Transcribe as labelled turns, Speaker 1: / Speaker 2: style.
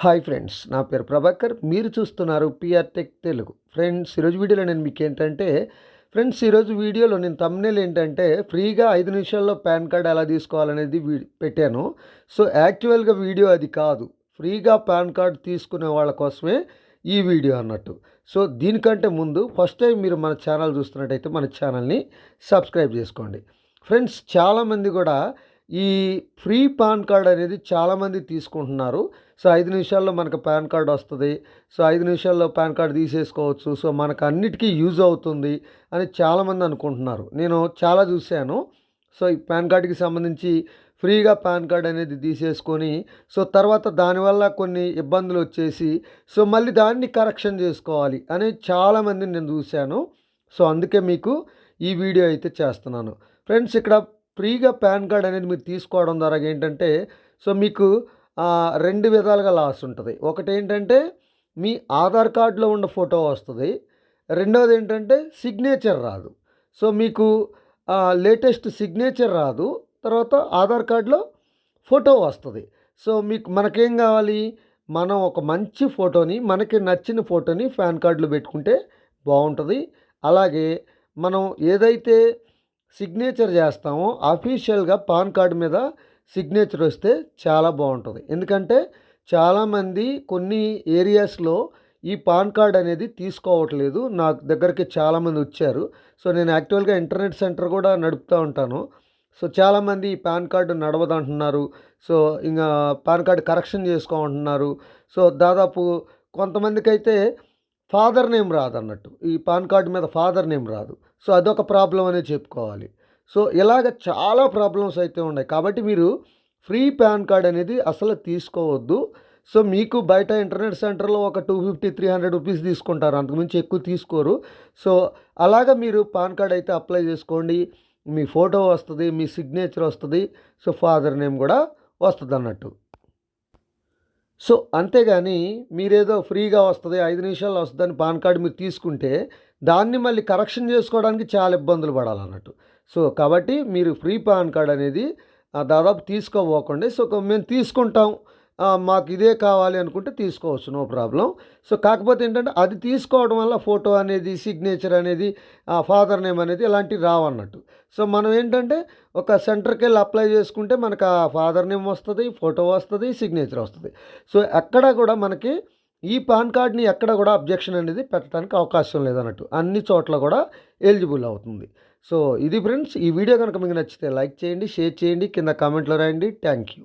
Speaker 1: Hi friends, నా పేరు ప్రభాకర్. మీరు చూస్తున్నారు పిఆర్ టెక్ తెలుగు. ఫ్రెండ్స్, ఈరోజు వీడియోలో నేను మీకు ఏంటంటే ఈరోజు వీడియోలో నేను థంబ్నెయిల్ ఏంటంటే ఫ్రీగా 5 నిమిషాల్లో పాన్ కార్డ్ ఎలా తీసుకోవాలనేది పెట్టాను. సో యాక్చువల్గా వీడియో అది కాదు. ఫ్రీగా పాన్ కార్డ్ తీసుకునే వాళ్ళ కోసమే ఈ వీడియో అన్నట్టు. సో దీనికంటే ముందు ఫస్ట్ టైం మీరు మన ఛానల్ చూస్తున్నట్టయితే మన ఛానల్ని సబ్స్క్రైబ్ చేసుకోండి. ఫ్రెండ్స్, చాలామంది కూడా ఈ ఫ్రీ పాన్ కార్డ్ అనేది చాలామంది తీసుకుంటున్నారు. సో 5 నిమిషాల్లో మనకు పాన్ కార్డ్ వస్తుంది. సో 5 నిమిషాల్లో పాన్ కార్డ్ తీసేసుకోవచ్చు. సో మనకు అన్నిటికీ యూజ్ అవుతుంది అని చాలామంది అనుకుంటున్నారు. నేను చాలా చూశాను. సో ఈ పాన్ కార్డ్కి సంబంధించి ఫ్రీగా పాన్ కార్డ్ అనేది తీసేసుకొని సో తర్వాత దానివల్ల కొన్ని ఇబ్బందులు వచ్చేసి సో మళ్ళీ దాన్ని కరెక్షన్ చేసుకోవాలి అని చాలామందిని నేను చూశాను. సో అందుకే మీకు ఈ వీడియో అయితే చేస్తున్నాను. ఫ్రెండ్స్, ఇక్కడ ఫ్రీగా పాన్ కార్డ్ అనేది మీరు తీసుకోవడం ద్వారా ఏంటంటే సో మీకు 2 విధాలుగా లాస్ ఉంటుంది. ఒకటి ఏంటంటే మీ ఆధార్ కార్డులో ఉన్న ఫోటో వస్తుంది. రెండవది ఏంటంటే సిగ్నేచర్ రాదు. సో మీకు లేటెస్ట్ సిగ్నేచర్ రాదు. తర్వాత ఆధార్ కార్డులో ఫోటో వస్తుంది. సో మనకేం కావాలి, మనం ఒక మంచి ఫోటోని, మనకి నచ్చిన ఫోటోని పాన్ కార్డులో పెట్టుకుంటే బాగుంటుంది. అలాగే మనం ఏదైతే సిగ్నేచర్ చేస్తామో అఫీషియల్గా పాన్ కార్డు మీద సిగ్నేచర్ వస్తే చాలా బాగుంటుంది. ఎందుకంటే చాలామంది కొన్ని ఏరియాస్లో ఈ పాన్ కార్డ్ అనేది తీసుకోవట్లేదు. నా దగ్గరికి చాలామంది వచ్చారు. సో నేను యాక్చువల్గా ఇంటర్నెట్ సెంటర్ కూడా నడుపుతూ ఉంటాను. సో చాలామంది ఈ పాన్ కార్డు నడవదంటున్నారు. సో ఇంకా పాన్ కార్డు కరెక్షన్ చేసుకోమంటున్నారు. సో దాదాపు కొంతమందికి అయితే ఫాదర్ నేమ్ రాదన్నట్టు, ఈ పాన్ కార్డు మీద ఫాదర్ నేమ్ రాదు. సో అదొక ప్రాబ్లం అనే చెప్పుకోవాలి. సో ఇలాగ చాలా ప్రాబ్లమ్స్ అయితే ఉన్నాయి. కాబట్టి మీరు ఫ్రీ పాన్ కార్డ్ అనేది అసలు తీసుకోవద్దు. సో మీకు బయట ఇంటర్నెట్ సెంటర్లో ఒక 250-300 రూపీస్ తీసుకుంటారు, అంతకుమించి ఎక్కువ తీసుకోరు. సో అలాగ మీరు పాన్ కార్డ్ అయితే అప్లై చేసుకోండి. మీ ఫోటో వస్తుంది, మీ సిగ్నేచర్ వస్తుంది, సో ఫాదర్ నేమ్ కూడా వస్తుంది అన్నట్టు. సో అంతేగాని మీరేదో ఫ్రీగా వస్తుంది, 5 నిమిషాల్లో వస్తుందని పాన్ కార్డు మీరు తీసుకుంటే దాన్ని మళ్ళీ కరెక్షన్ చేసుకోవడానికి చాలా ఇబ్బందులు పడాలన్నట్టు. సో కాబట్టి మీరు ఫ్రీ పాన్ కార్డ్ అనేది దాదాపు తీసుకోబోకండి. సో మేము తీసుకుంటాం, మాకు ఇదే కావాలి అనుకుంటే తీసుకోవచ్చు, నో ప్రాబ్లం. సో కాకపోతే ఏంటంటే అది తీసుకోవడం వల్ల ఫోటో అనేది, సిగ్నేచర్ అనేది, ఫాదర్ నేమ్ అనేది ఇలాంటివి రావన్నట్టు. సో మనం ఏంటంటే ఒక సెంటర్కి వెళ్ళి అప్లై చేసుకుంటే మనకు ఆ ఫాదర్ నేమ్ వస్తుంది, ఫోటో వస్తుంది, సిగ్నేచర్ వస్తుంది. సో ఎక్కడ కూడా మనకి ఈ పాన్ కార్డ్ని ఎక్కడ కూడా అబ్జెక్షన్ అనేది పెట్టడానికి అవకాశం లేదన్నట్టు, అన్ని చోట్ల కూడా ఎలిజిబుల్ అవుతుంది. సో ఇది ఫ్రెండ్స్, ఈ వీడియో కనుక మీకు నచ్చితే లైక్ చేయండి, షేర్ చేయండి, కింద కామెంట్లో రాయండి. Thank you.